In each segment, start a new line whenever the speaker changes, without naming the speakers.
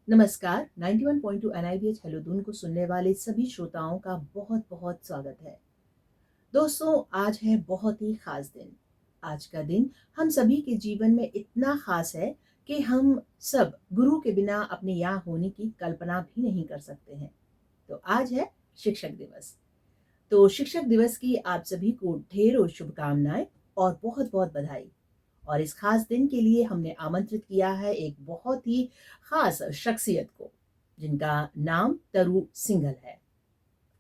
नमस्कार। 91.2 NIBH hello Doon को सुनने वाले सभी श्रोताओं का बहुत बहुत स्वागत है। दोस्तों, आज है बहुत ही खास दिन। आज का दिन हम सभी के जीवन में इतना खास है कि हम सब गुरु के बिना अपने यहाँ होने की कल्पना भी नहीं कर सकते हैं। तो आज है शिक्षक दिवस। तो शिक्षक दिवस की आप सभी को ढेरों शुभकामनाएं और बहुत बहुत बधाई। और इस खास दिन के लिए हमने आमंत्रित किया है एक बहुत ही खास शख्सियत को, जिनका नाम तरु सिंघल है।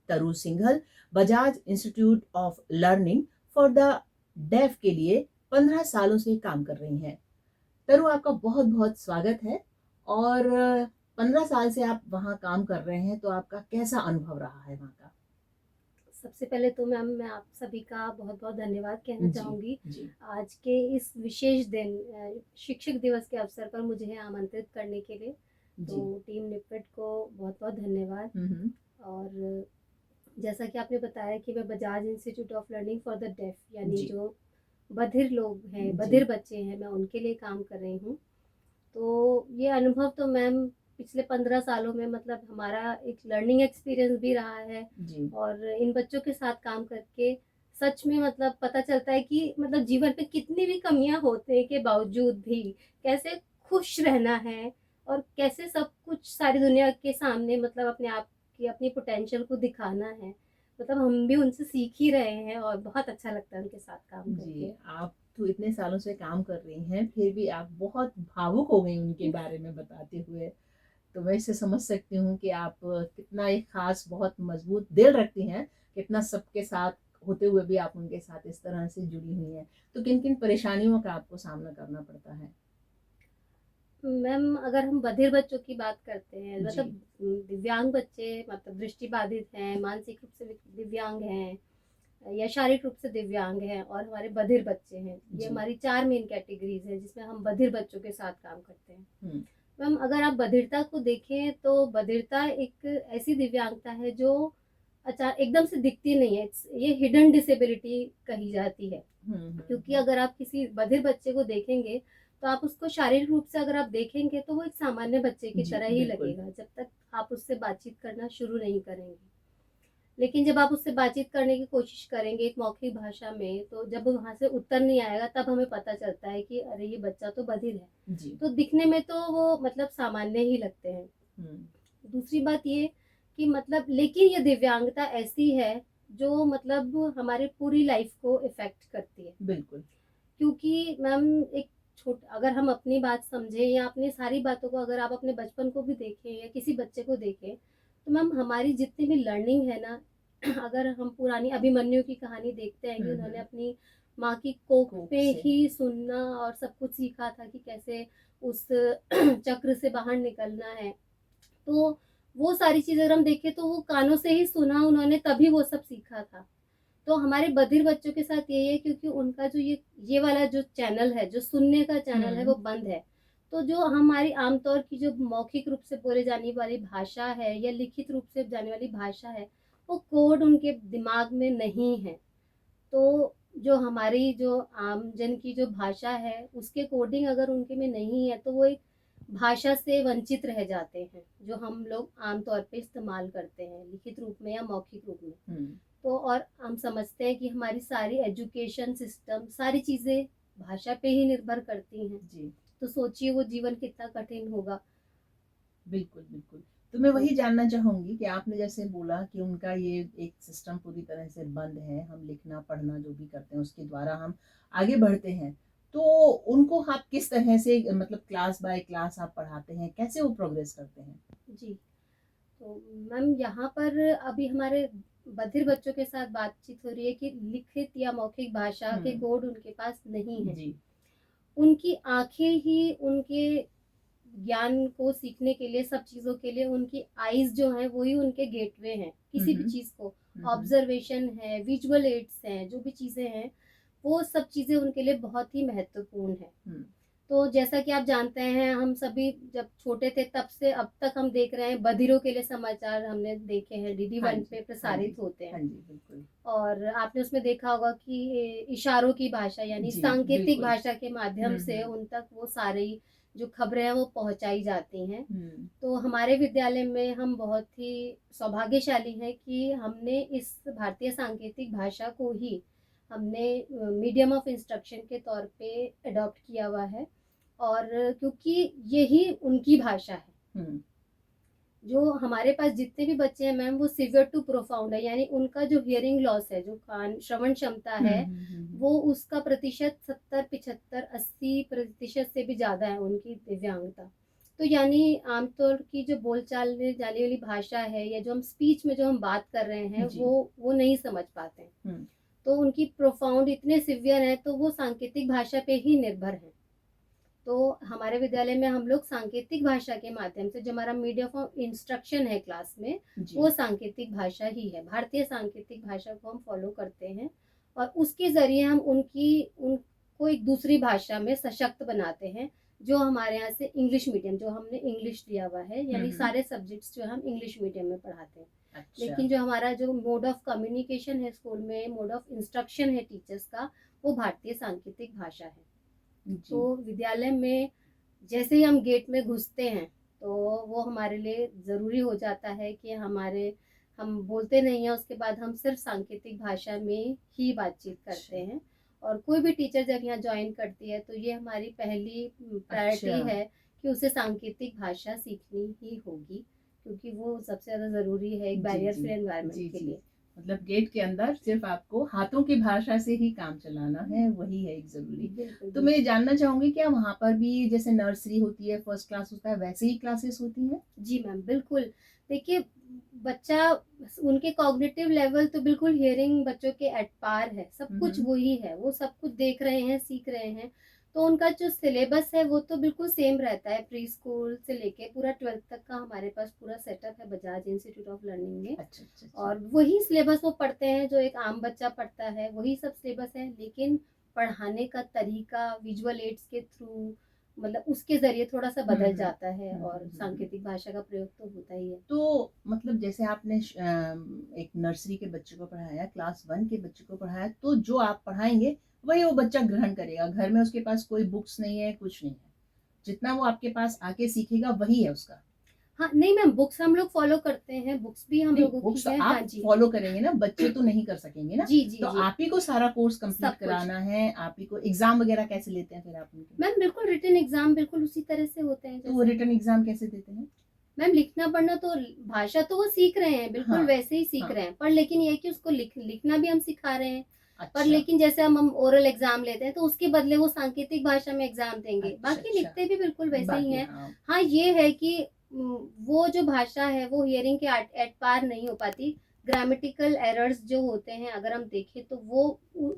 Taru Singhal Bajaj institute of learning for the deaf के लिए 15 सालों से काम कर रही हैं। तरु, आपका बहुत बहुत स्वागत है। और 15 साल से आप वहाँ काम कर रहे हैं, तो आपका कैसा अनुभव रहा है वहाँ का?
सबसे पहले तो मैम मैं आप सभी का बहुत बहुत धन्यवाद कहना
जी
चाहूँगी।
जी
आज के इस विशेष दिन शिक्षक दिवस के अवसर पर मुझे आमंत्रित करने के लिए,
जी।
तो टीम निपट को बहुत बहुत धन्यवाद।
हम्म।
और जैसा कि आपने बताया कि मैं Bajaj institute of learning for the deaf यानी
जी
जो बधिर लोग हैं,
जी।
बधिर बच्चे हैं, मैं उनके लिए काम कर रही हूँ। तो ये अनुभव तो मैम पिछले 15 सालों में मतलब हमारा एक लर्निंग एक्सपीरियंस भी रहा है।
जी
और इन बच्चों के साथ काम करके सच में मतलब पता चलता है कि मतलब जीवन पे कितनी भी कमियां होने के बावजूद भी कैसे खुश रहना है और कैसे सब कुछ सारी दुनिया के सामने मतलब अपने आप की अपनी पोटेंशियल को दिखाना है। मतलब हम भी उनसे सीख ही रहे हैं और बहुत अच्छा लगता है उनके साथ काम
जी।
करके।
आप तो इतने सालों से काम कर रही हैं, फिर भी आप बहुत भावुक हो गई उनके बारे में बताते हुए। तो मैं इससे समझ सकती हूँ कि आप कितना एक खास, बहुत मजबूत दिल रखती हैं, कितना सबके साथ होते हुए भी आप उनके साथ इस तरह से जुड़ी हुई हैं। तो किन किन परेशानियों का आपको सामना करना पड़ता है?
मैम अगर हम बधिर बच्चों की बात करते हैं
जी
मतलब दिव्यांग बच्चे मतलब दृष्टि बाधित हैं, मानसिक रूप से दिव्यांग हैं या शारीरिक रूप से दिव्यांग हैं और हमारे बधिर बच्चे हैं, ये
जी।
हमारी 4 मेन कैटेगरीज है जिसमें हम बधिर बच्चों के साथ काम करते हैं।
हम्म।
मैम अगर आप बधिरता को देखें तो बधिरता एक ऐसी दिव्यांगता है जो अच्छा एकदम से दिखती नहीं है। ये हिडन डिसेबिलिटी कही जाती है। क्योंकि
हम्म।
अगर आप किसी बधिर बच्चे को देखेंगे तो आप उसको शारीरिक रूप से अगर आप देखेंगे तो वो एक सामान्य बच्चे की
जी
तरह ही
बिल्कुल।
लगेगा जब तक आप उससे बातचीत करना शुरू नहीं करेंगे। लेकिन जब आप उससे बातचीत करने की कोशिश करेंगे एक मौखिक भाषा में, तो जब वहां से उत्तर नहीं आएगा तब हमें पता चलता है कि अरे ये बच्चा तो बधिर है।
जी।
तो दिखने में तो वो मतलब सामान्य ही लगते हैं।
हम्म।
दूसरी बात ये कि मतलब लेकिन ये दिव्यांगता ऐसी है जो मतलब हमारी पूरी लाइफ को इफेक्ट करती है।
बिल्कुल।
क्योंकि मैम एक छोट अगर हम अपनी बात समझें या अपनी सारी बातों को अगर आप अपने बचपन को भी देखें या किसी बच्चे को देखें, तो मैम हमारी जितनी भी लर्निंग है ना अगर हम पुरानी अभिमन्यु की कहानी देखते हैं कि उन्होंने
हम्म।
अपनी माँ की कोख
कोक
पे
से।
ही सुनना और सब कुछ सीखा था कि कैसे उस चक्र से बाहर निकलना है। तो वो सारी चीजें अगर हम देखें तो वो कानों से ही सुना उन्होंने, तभी वो सब सीखा था। तो हमारे बधिर बच्चों के साथ यही है क्योंकि उनका जो ये वाला जो चैनल है, जो सुनने का चैनल है,
हम्म।
वो बंद है। तो जो हमारी आमतौर की जो मौखिक रूप से बोले जाने वाली भाषा है या लिखित रूप से जाने वाली भाषा है, वो कोड उनके दिमाग में नहीं है। तो जो हमारी जो आम जन की जो भाषा है उसके कोडिंग अगर उनके में नहीं है तो वो एक भाषा से वंचित रह जाते हैं जो हम लोग आमतौर पे इस्तेमाल करते हैं लिखित रूप में या मौखिक रूप में।
हम्म।
तो और हम समझते हैं कि हमारी सारी एजुकेशन सिस्टम सारी चीज़ें भाषा पे ही निर्भर करती हैं।
जी
तो सोचिए वो जीवन कितना कठिन होगा।
बिल्कुल बिल्कुल। तो मैं
तो
वही जानना चाहूंगी कि आपने जैसे बोला कि उनका ये एक सिस्टम पूरी तरह से बंद है, हम लिखना पढ़ना जो भी करते हैं उसके द्वारा हम आगे बढ़ते हैं। तो उनको आप किस तरह से, मतलब क्लास बाय क्लास आप पढ़ाते हैं, कैसे वो प्रोग्रेस करते हैं?
जी, तो मैम यहाँ पर अभी हमारे बधिर बच्चों के साथ बातचीत हो रही है कि लिखित या मौखिक भाषा के
हम्म।
कोड उनके पास नहीं है।
जी।
उनकी आंखें ही उनके ज्ञान को सीखने के लिए सब चीज़ों के लिए उनकी आईज जो है वही उनके गेटवे हैं किसी भी
हम्म।
चीज़ को।
हम्म।
ऑब्जर्वेशन है, विजुअल एड्स हैं, जो भी चीज़ें हैं वो सब चीज़ें उनके लिए बहुत ही महत्वपूर्ण है।
हम्म।
तो जैसा कि आप जानते हैं हम सभी जब छोटे थे तब से अब तक हम देख रहे हैं बधिरों के लिए समाचार हमने देखे हैं, डीडी
हाँ
वन
जी।
पे
हाँ जी।
प्रसारित होते हैं।
हाँ जी बिल्कुल।
और आपने उसमें देखा होगा कि इशारों की भाषा यानी
जी
सांकेतिक
बिल्कुल।
भाषा के माध्यम से
हम्म।
उन तक वो सारी जो खबरें हैं वो पहुंचाई जाती हैं।
हम्म,
तो हमारे विद्यालय में हम बहुत ही सौभाग्यशाली हैं कि हमने इस भारतीय सांकेतिक भाषा को ही हमने मीडियम ऑफ इंस्ट्रक्शन के तौर पे अडॉप्ट किया हुआ है। और क्योंकि यही उनकी भाषा है।
हम्म,
जो हमारे पास जितने भी बच्चे हैं मैम, वो सिवियर टू प्रोफाउंड है, यानी उनका जो हियरिंग लॉस है, जो कान श्रवण क्षमता है, वो उसका प्रतिशत 70, 75, 80% से भी ज्यादा है उनकी दिव्यांगता। तो यानी आमतौर की जो बोलचाल में जाने वाली भाषा है, या जो हम स्पीच में जो हम बात कर रहे हैं,
जी।
वो नहीं समझ पाते हैं।
हम्म,
तो उनकी प्रोफाउंड इतने सिवियर है, तो वो सांकेतिक भाषा पे ही निर्भर है। तो हमारे विद्यालय में हम लोग सांकेतिक भाषा के माध्यम से, जो हमारा मीडियम ऑफ इंस्ट्रक्शन है क्लास में,
जी।
वो सांकेतिक भाषा ही है। भारतीय सांकेतिक भाषा को हम फॉलो करते हैं, और उसके जरिए हम उनको एक दूसरी भाषा में सशक्त बनाते हैं। जो हमारे यहाँ से इंग्लिश मीडियम, जो हमने इंग्लिश लिया हुआ है, यानी सारे सब्जेक्ट्स जो हम इंग्लिश मीडियम में पढ़ाते हैं।
अच्छा।
लेकिन जो हमारा जो मोड ऑफ कम्युनिकेशन है स्कूल में, मोड ऑफ इंस्ट्रक्शन है टीचर्स का, वो भारतीय सांकेतिक भाषा है।
जी।
तो विद्यालय में जैसे ही हम गेट में घुसते हैं, तो वो हमारे लिए ज़रूरी हो जाता है कि हम बोलते नहीं हैं, उसके बाद हम सिर्फ सांकेतिक भाषा में ही बातचीत करते हैं। और कोई भी टीचर जब यहाँ ज्वाइन करती है, तो ये हमारी पहली प्रायोरिटी
अच्छा।
है कि उसे सांकेतिक भाषा सीखनी ही होगी, क्योंकि वो सबसे ज़्यादा ज़रूरी है एक
जी,
बैरियर
जी,
फ्री एनवायरनमेंट
जी,
के
जी।
लिए।
मतलब गेट के अंदर सिर्फ आपको हाथों की भाषा से ही काम चलाना है, वही है एक ज़रूरी।
बिल्कुल
तो मैं ये
बिल्कुल।
जानना चाहूँगी, क्या वहाँ पर भी जैसे नर्सरी होती है, फर्स्ट क्लास होता है, वैसे ही क्लासेस होती हैं?
जी मैम, बिल्कुल। देखिए, बच्चा, उनके कॉग्निटिव लेवल तो बिल्कुल हियरिंग बच्चों के एट पार है, सब कुछ वही है, वो सब कुछ देख रहे हैं, सीख रहे हैं। तो उनका जो सिलेबस है वो तो बिल्कुल सेम रहता है, प्री स्कूल से लेके पूरा 12th तक का हमारे पास पूरा सेटअप है बजाज इंस्टीट्यूट ऑफ लर्निंग में।
अच्छा, अच्छा, अच्छा।
और वही सिलेबस वो पढ़ते हैं जो एक आम बच्चा पढ़ता है, वही सब सिलेबस है, लेकिन पढ़ाने का तरीका विजुअल एड्स के थ्रू, मतलब उसके जरिए थोड़ा सा बदल जाता है, और
हम्म।
सांकेतिक भाषा का प्रयोग तो होता ही है।
तो मतलब जैसे आपने एक नर्सरी के बच्चे को पढ़ाया, क्लास 1 के बच्चे को पढ़ाया, तो जो आप पढ़ाएँगे, वही वो बच्चा ग्रहण करेगा। घर में उसके पास कोई बुक्स नहीं है, कुछ नहीं है। जितना वो आपके पास आके सीखेगा, वही है उसका।
हाँ, नहीं मैम, बुक्स हम लोग फॉलो करते हैं, बुक्स भी हम
नहीं,
लोगों की
बुक्स तो
है। हाँ
आप
जी।
फॉलो करेंगे ना, बच्चे तो नहीं कर सकेंगे ना।
जी जी
तो
जी।
आप ही को सारा कोर्स कंप्लीट
सब कुछ
कराना है, आप ही को एग्जाम वगैरह कैसे लेते हैं फिर आप उनके?
मैम, बिल्कुल रिटन एग्जाम बिल्कुल उसी तरह से होते हैं
तो वो
जैसे।
रिटर्न एग्जाम कैसे देते हैं?
मैम, लिखना पढ़ना तो, भाषा तो वो सीख रहे हैं,
हाँ,
बिल्कुल वैसे ही सीख
हाँ।
रहे हैं, पर लेकिन ये है कि उसको लिखना भी हम सिखा रहे हैं। पर
अच्छा,
लेकिन जैसे हम ओरल एग्जाम लेते हैं, तो उसके बदले वो सांकेतिक भाषा में एग्जाम देंगे,
अच्छा,
बाकी
अच्छा।
लिखते भी बिल्कुल वैसे ही
बाकी
हैं।
हाँ।
हाँ, ये है कि वो जो भाषा है वो हियरिंग के एट पार नहीं हो पाती। ग्रामेटिकल एरर्स जो होते हैं, अगर हम देखें तो वो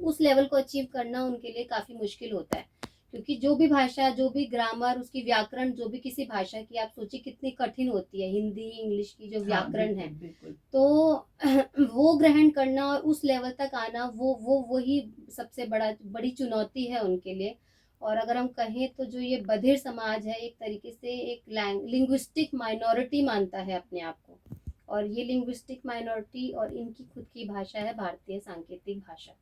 उस लेवल को अचीव करना उनके लिए काफी मुश्किल होता है। क्योंकि जो भी भाषा, जो भी ग्रामर, उसकी व्याकरण, जो भी किसी भाषा की, आप सोचिए कितनी कठिन होती है, हिंदी इंग्लिश की जो
हाँ,
व्याकरण
बिल्कुल,
है।
बिल्कुल।
तो वो ग्रहण करना और उस लेवल तक आना, वो वही सबसे बड़ी चुनौती है उनके लिए। और अगर हम कहें तो जो ये बधिर समाज है, एक तरीके से एक लिंग्विस्टिक माइनॉरिटी मानता है अपने आप को। और ये लिंग्विस्टिक माइनॉरिटी और इनकी खुद की भाषा है भारतीय सांकेतिक भाषा,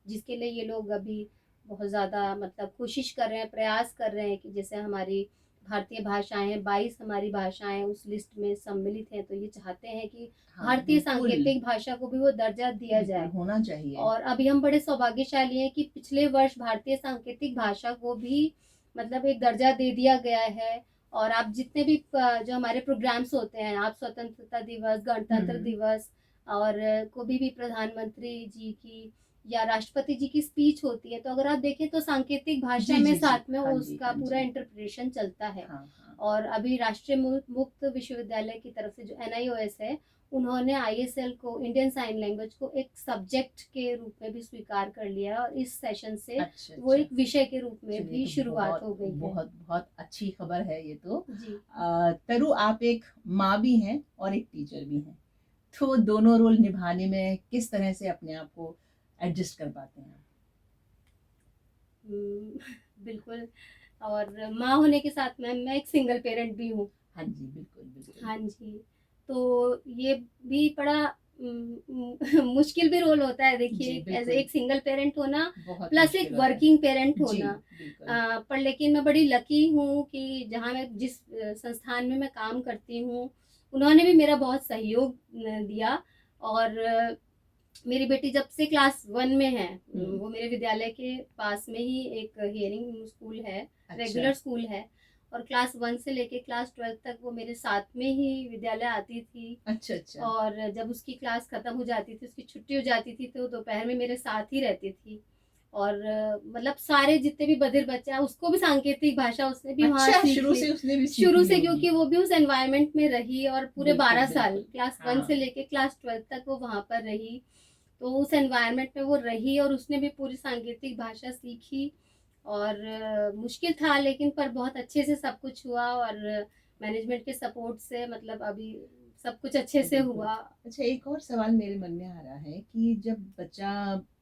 जिसके लिए ये लोग अभी बहुत ज़्यादा मतलब कोशिश कर रहे हैं, प्रयास कर रहे हैं कि जैसे हमारी भारतीय भाषाएं हैं, 22 हमारी भाषाएं उस लिस्ट में सम्मिलित हैं, तो ये चाहते हैं कि
हाँ,
भारतीय
बिल्कुल,
सांकेतिक भाषा को भी वो दर्जा दिया
बिल्कुल
जाए।
होना चाहिए।
और अभी हम बड़े सौभाग्यशाली हैं कि पिछले वर्ष भारतीय सांकेतिक भाषा को भी मतलब एक दर्जा दे दिया गया है। और आप जितने भी जो हमारे प्रोग्राम्स होते हैं, आप स्वतंत्रता दिवस, गणतंत्र दिवस, और कोई भी प्रधानमंत्री जी की या राष्ट्रपति जी की स्पीच होती है, तो अगर आप देखें तो सांकेतिक भाषा
जी,
में
जी, जी।
साथ में
हाँ जी,
उसका
हाँ
पूरा
जी।
इंटरप्रिटेशन चलता है।
हाँ, हाँ।
और अभी राष्ट्रीय मुक्त विश्वविद्यालय की तरफ से जो NIOS है, उन्होंने ISL को, इंडियन साइन लैंग्वेज को, एक सब्जेक्ट के रूप में भी स्वीकार कर लिया, और इस सेशन से
अच्छा,
वो
अच्छा।
एक विषय के रूप में
चलिए,
भी
तो
शुरुआत
बहुत
हो गई है।
बहुत बहुत अच्छी खबर है ये तो।
जी।
तरु, आप एक माँ भी हैं और एक टीचर भी हैं, तो दोनों रोल निभाने में किस तरह से अपने आप को एडजस्ट कर पाते हैं?
बिल्कुल। और माँ होने के साथ में मैं एक सिंगल पेरेंट भी हूँ।
हाँ जी, बिल्कुल, बिल्कुल।
हाँ जी। तो ये भी बड़ा मुश्किल भी रोल होता है, देखिए
जी,
एज
बिल्कुल।
एक सिंगल पेरेंट होना
बहुत
प्लस एक
मुश्किल होता है।
वर्किंग पेरेंट
जी,
होना।
बिल्कुल।
पर लेकिन मैं बड़ी लकी हूँ कि जहाँ मैं जिस संस्थान में मैं काम करती हूँ, उन्होंने भी मेरा बहुत सहयोग दिया। और मेरी बेटी जब से क्लास 1 में है,
हुँ,
वो मेरे विद्यालय के पास में ही एक हियरिंग स्कूल है,
अच्छा,
रेगुलर स्कूल है। और क्लास 1 से लेके क्लास 12 तक वो मेरे साथ में ही विद्यालय आती थी।
अच्छा, अच्छा।
और जब उसकी क्लास खत्म हो जाती थी, उसकी छुट्टी हो जाती थी, तो दोपहर में मेरे साथ ही रहती थी। और मतलब सारे जितने भी बधिर बच्चे हैं, उसको भी सांकेतिक भाषा उसने भी वहाँ
अच्छा,
सीख
शुरू
ली।
से उसने भी सीख
शुरू
ली
से,
होगी।
क्योंकि वो भी उस एनवायरनमेंट में रही और पूरे
बिल्कुल,
12 साल
बिल्कुल।
क्लास 1 से
हाँ,
लेके क्लास 12 तक वो वहाँ पर रही। तो उस एनवायरनमेंट में वो रही और उसने भी पूरी सांकेतिक भाषा सीखी। और मुश्किल था, लेकिन पर बहुत अच्छे से सब कुछ हुआ। और मैनेजमेंट के सपोर्ट से मतलब अभी सब कुछ अच्छे से
बिल्कुल।
हुआ।
अच्छा, एक और सवाल मेरे मन में आ रहा है कि जब बच्चा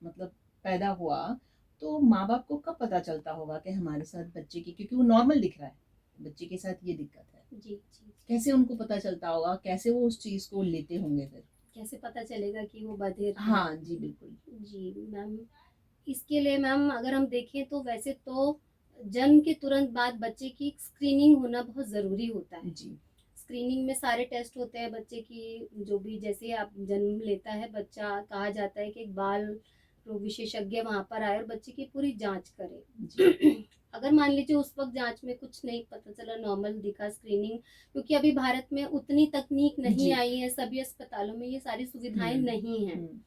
मतलब पैदा हुआ, तो माँ-बाप को कब पता चलता होगा कि हमारे साथ बच्चे की, क्योंकि वो नॉर्मल दिख रहा है, बच्चे के साथ ये दिक्कत है।
जी, जी।
कैसे उनको पता चलता होगा? कैसे वो उस चीज़ को लेते होंगे फिर?
कैसे पता चलेगा कि वो बधिर है?
हाँ जी, बिल्कुल।
जी, मैम, इसके लिए मैम अगर हम देखें तो वैसे तो जन्म के तुरंत बाद बच्चे की स्क्रीनिंग होना बहुत ज़रूरी होता है।
जी।
स्क्रीनिंग में सारे टेस्ट होते हैं बच्चे की, जो भी जैसे ही आप जन्म लेता है बच्चा, कहा जाता है कि एक बाल रोग विशेषज्ञ वहाँ पर आए और बच्चे की पूरी जाँच
जी।
करे। अगर मान लीजिए उस वक़्त जाँच में कुछ नहीं पता चला, नॉर्मल दिखा स्क्रीनिंग, क्योंकि अभी भारत में उतनी तकनीक नहीं
जी।
आई है, सभी अस्पतालों में ये सारी सुविधाएँ
हुँ,
नहीं हैं।
हुँ।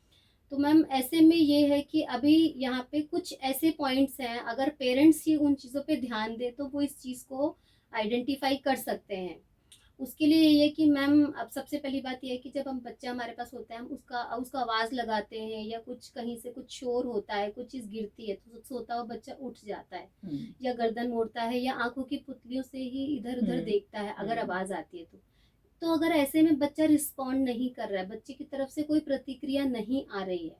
तो मैम ऐसे में ये है कि अभी यहाँ पे कुछ ऐसे पॉइंट्स हैं, अगर पेरेंट्स ही उन चीज़ों पे ध्यान दें तो वो इस चीज़ को आइडेंटिफाई कर सकते हैं। उसके लिए ये है कि मैम अब सबसे पहली बात ये है कि जब हम बच्चा हमारे पास होता है, हम उसका उसका आवाज़ लगाते हैं या कुछ कहीं से कुछ शोर होता है, कुछ चीज़ गिरती है, तो सोता हुआ बच्चा उठ जाता है
हुँ,
या गर्दन मोड़ता है या आँखों की पुतलियों से ही इधर-उधर
हुँ,
देखता है अगर
हुँ।
आवाज़ आती है तो। तो अगर ऐसे में बच्चा रिस्पॉन्ड नहीं कर रहा है, बच्चे की तरफ से कोई प्रतिक्रिया नहीं आ रही है,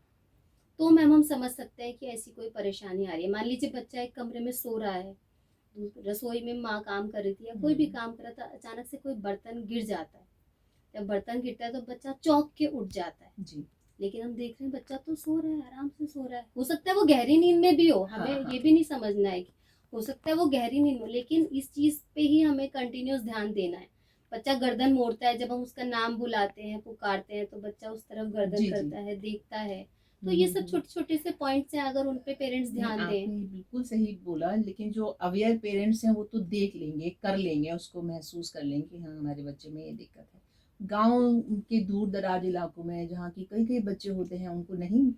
तो मैम हम समझ सकते हैं कि ऐसी कोई परेशानी आ रही है। मान लीजिए बच्चा एक कमरे में सो रहा है, रसोई में माँ काम कर रही थी या कोई भी
हुँ।
काम कर रहा था, अचानक से कोई बर्तन गिर जाता है। जब बर्तन गिरता है तो बच्चा चौंक के उठ जाता है।
जी।
लेकिन हम देख रहे हैं बच्चा तो सो रहा है, आराम से सो रहा है। हो सकता है वो गहरी नींद में भी हो, हमें
हाँ,
ये
हाँ।
भी नहीं समझना है कि हो सकता है वो गहरी नींद में हो, लेकिन इस चीज़ पे ही हमें कंटिन्यूअस ध्यान देना है। बच्चा गर्दन मोड़ता है, जब हम उसका नाम बुलाते हैं, पुकारते हैं, तो बच्चा उस तरफ गर्दन
जी, जी।
करता है, देखता है। तो
हुँ,
ये
हुँ,
सब
हुँ।
छोटे-छोटे से पॉइंट्स हैं, अगर उन पे पेरेंट्स
नहीं,
ध्यान दें।
आपने बिल्कुल सही बोला, लेकिन जो अवेयर पेरेंट्स हैं वो तो देख लेंगे, कर लेंगे, उसको महसूस कर लेंगे कि हाँ, हमारे बच्चे में ये दिक्कत है। गाँव के दूर-दराज इलाकों में जहाँ की कई-कई बच्चे होते हैं, उनको नहीं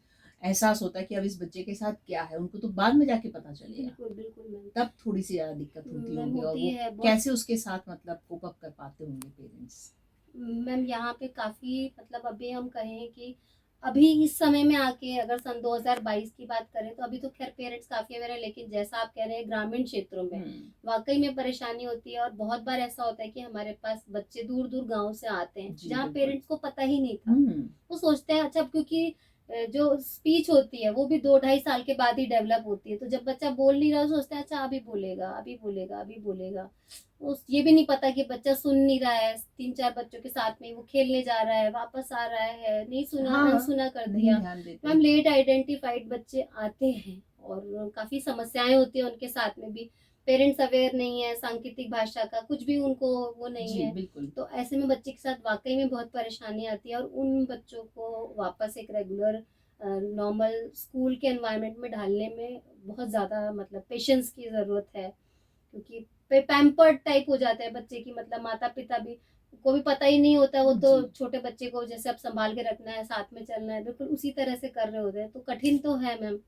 एहसास होता कि अब इस बच्चे के साथ क्या है, उनको तो बाद में जाके पता चलेगा।
बिल्कुल, बिल्कुल मैम।
तब थोड़ी-सी ज़्यादा दिक्कत होती
मैम
होगी, और
होती
वो
है बहुत।
कैसे उसके साथ मतलब कोप अप कर पाते होंगे पेरेंट्स।
मैम यहाँ पे काफ़ी मतलब अभी हम कहें कि अभी इस समय में आके अगर सन 2022 की बात करें तो अभी तो खैर पेरेंट्स काफ़ी अवेयर है, लेकिन जैसा आप कह रहे हैं ग्रामीण क्षेत्रों में
हुँ।
वाकई में परेशानी होती है। और बहुत बार ऐसा होता है कि हमारे पास बच्चे दूर दूर गांव से आते हैं
जी,
जहाँ
बिल्कुल।
पेरेंट्स को पता ही नहीं था।
हुँ।
वो सोचते हैं अच्छा, क्योंकि जो स्पीच होती है वो भी 2 ढाई साल के बाद ही डेवलप होती है, तो जब बच्चा बोल नहीं रहा सोचते हैं अच्छा अभी बोलेगा, अभी बोलेगा, अभी बोलेगा। उस ये भी नहीं पता कि बच्चा सुन नहीं रहा है, 3-4 बच्चों के साथ में वो खेलने जा रहा है, वापस आ रहा है, नहीं सुना,
हाँ,
अनसुना कर
नहीं
दिया।
ध्यान देते।
मैम लेट आइडेंटिफाइड बच्चे आते हैं और काफ़ी समस्याएँ होती हैं उनके साथ में भी। पेरेंट्स अवेयर नहीं है सांकेतिक भाषा का, कुछ भी उनको वो नहीं
जी,
है।
बिल्कुल।
तो ऐसे में बच्चे के साथ वाक़ई में बहुत परेशानी आती है और उन बच्चों को वापस एक रेगुलर नॉर्मल स्कूल के एनवायरनमेंट में ढालने में बहुत ज़्यादा मतलब पेशेंस की ज़रूरत है। क्योंकि पैम्पर्ड टाइप हो जाते हैं बच्चे की, मतलब माता-पिता भी को भी पता ही नहीं होता, वो तो
जी।
छोटे बच्चे को जैसे अब सँभाल के रखना है, साथ में चलना है, बिल्कुल उसी तरह से कर रहे होते हैं, तो कठिन तो है मैम।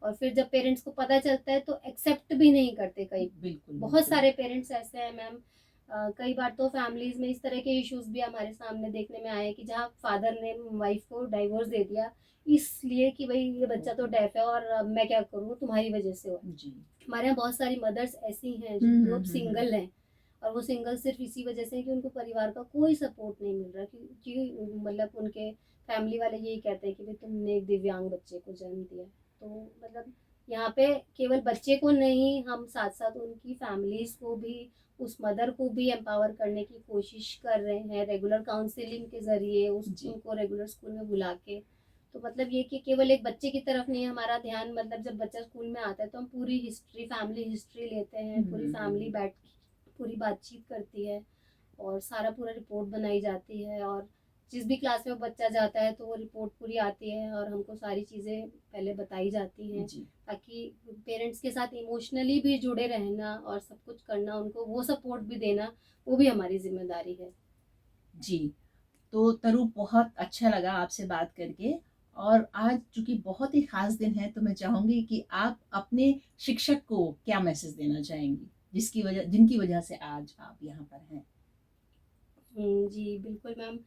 और फिर जब पेरेंट्स को पता चलता है तो एक्सेप्ट भी नहीं करते कई।
बिल्कुल,
बहुत
बिल्कुल।
सारे पेरेंट्स ऐसे हैं मैम। कई बार तो फैमिलीज़ में इस तरह के इश्यूज़ भी हमारे सामने देखने में आए हैं कि जहाँ फादर ने वाइफ़ को डाइवोर्स दे दिया, इसलिए कि भई ये बच्चा तो
ओहो!
डेफ़ है और अब मैं क्या करूँ, तुम्हारी वज़ह से हुआ है।
जी।
हमारे यहाँ बहुत सारी मदर्स ऐसी हैं
हुँ,
जो
हुँ,
अब
हुँ, हुँ।
सिंगल हैं। और वो सिंगल सिर्फ इसी वजह से है कि उनको परिवार का कोई सपोर्ट नहीं मिल रहा, क्योंकि मतलब उनके फैमिली वाले यही कहते हैं कि भाई तुमने एक दिव्यांग बच्चे को जन्म दिया है। तो मतलब यहाँ पे केवल बच्चे को नहीं, हम साथ साथ उनकी फैमिलीज को भी, उस मदर को भी एम्पावर करने की कोशिश कर रहे हैं रेगुलर काउंसलिंग के ज़रिए, उनको रेगुलर स्कूल में बुला के। तो मतलब ये कि केवल एक बच्चे की तरफ नहीं हमारा ध्यान, मतलब जब बच्चा स्कूल में आता है तो हम पूरी हिस्ट्री, फैमिली हिस्ट्री लेते हैं, पूरी फैमिली बैठ पूरी बातचीत करती है और सारा पूरा रिपोर्ट बनाई जाती है, और जिस भी क्लास में वो बच्चा जाता है तो वो रिपोर्ट पूरी आती है और हमको सारी चीज़ें पहले बताई जाती हैं, ताकि पेरेंट्स के साथ इमोशनली भी जुड़े रहना और सब कुछ करना, उनको वो सपोर्ट भी देना, वो भी हमारी जिम्मेदारी है।
जी, तो तरु बहुत अच्छा लगा आपसे बात करके, और आज चूंकि बहुत ही खास दिन है तो मैं चाहूंगी कि आप अपने शिक्षक को क्या मैसेज देना चाहेंगी, जिनकी वजह से आज आप यहाँ पर हैं।
जी बिल्कुल मैम।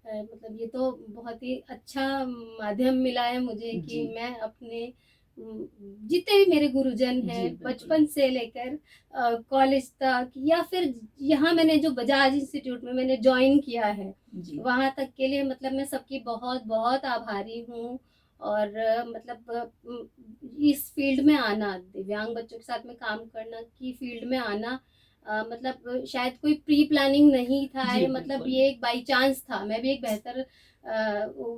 मतलब ये तो बहुत ही अच्छा माध्यम मिला है मुझे कि मैं अपने जितने भी मेरे गुरुजन हैं बचपन से लेकर कॉलेज तक, या फिर यहाँ मैंने जो बजाज इंस्टीट्यूट में मैंने ज्वाइन किया है वहाँ तक के लिए, मतलब मैं सबकी बहुत बहुत आभारी हूँ। और मतलब इस फील्ड में आना, दिव्यांग बच्चों के साथ में काम करना की फील्ड में आना, मतलब शायद कोई प्री प्लानिंग नहीं था, मतलब ये एक बाई चांस था। मैं भी एक बेहतर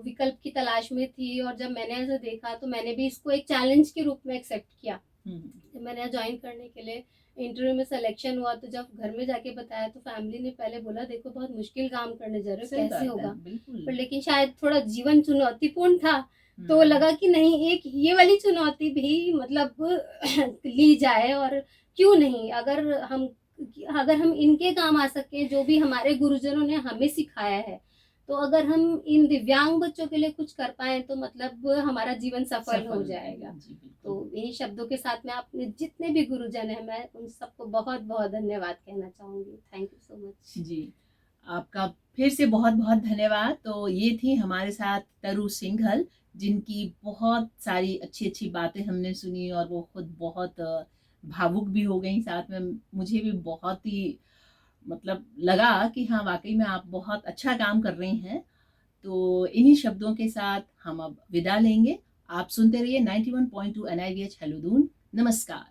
विकल्प की तलाश में थी और जब मैंने ऐसा देखा तो मैंने भी इसको एक चैलेंज के रूप में एक्सेप्ट किया। जब मैंने ज्वाइन करने के लिए इंटरव्यू में सिलेक्शन हुआ तो जब घर में जाके बताया तो फैमिली ने पहले बोला देखो बहुत मुश्किल काम करने जा रहे हो, कैसे होगा, पर लेकिन शायद थोड़ा जीवन चुनौतीपूर्ण था तो लगा कि नहीं, एक ये वाली चुनौती भी मतलब ली जाए, और क्यों नहीं, अगर हम इनके काम आ सके जो भी हमारे गुरुजनों ने हमें सिखाया है, तो अगर हम इन दिव्यांग बच्चों के लिए कुछ कर पाए तो मतलब हमारा जीवन सफल हो जाएगा। तो इन्हीं शब्दों के साथ में अपने जितने भी गुरुजन हैं मैं उन सबको बहुत बहुत धन्यवाद कहना चाहूंगी। Thank you so much.
जी, आपका फिर से बहुत बहुत धन्यवाद। तो ये थी हमारे साथ तरु सिंघल, जिनकी बहुत सारी अच्छी अच्छी बातें हमने सुनी और वो खुद बहुत भावुक भी हो गई। साथ में मुझे भी बहुत ही मतलब लगा कि हाँ वाकई में आप बहुत अच्छा काम कर रही हैं। तो इन्हीं शब्दों के साथ हम अब विदा लेंगे। आप सुनते रहिए 91.2 NIVH हेलो दून। नमस्कार।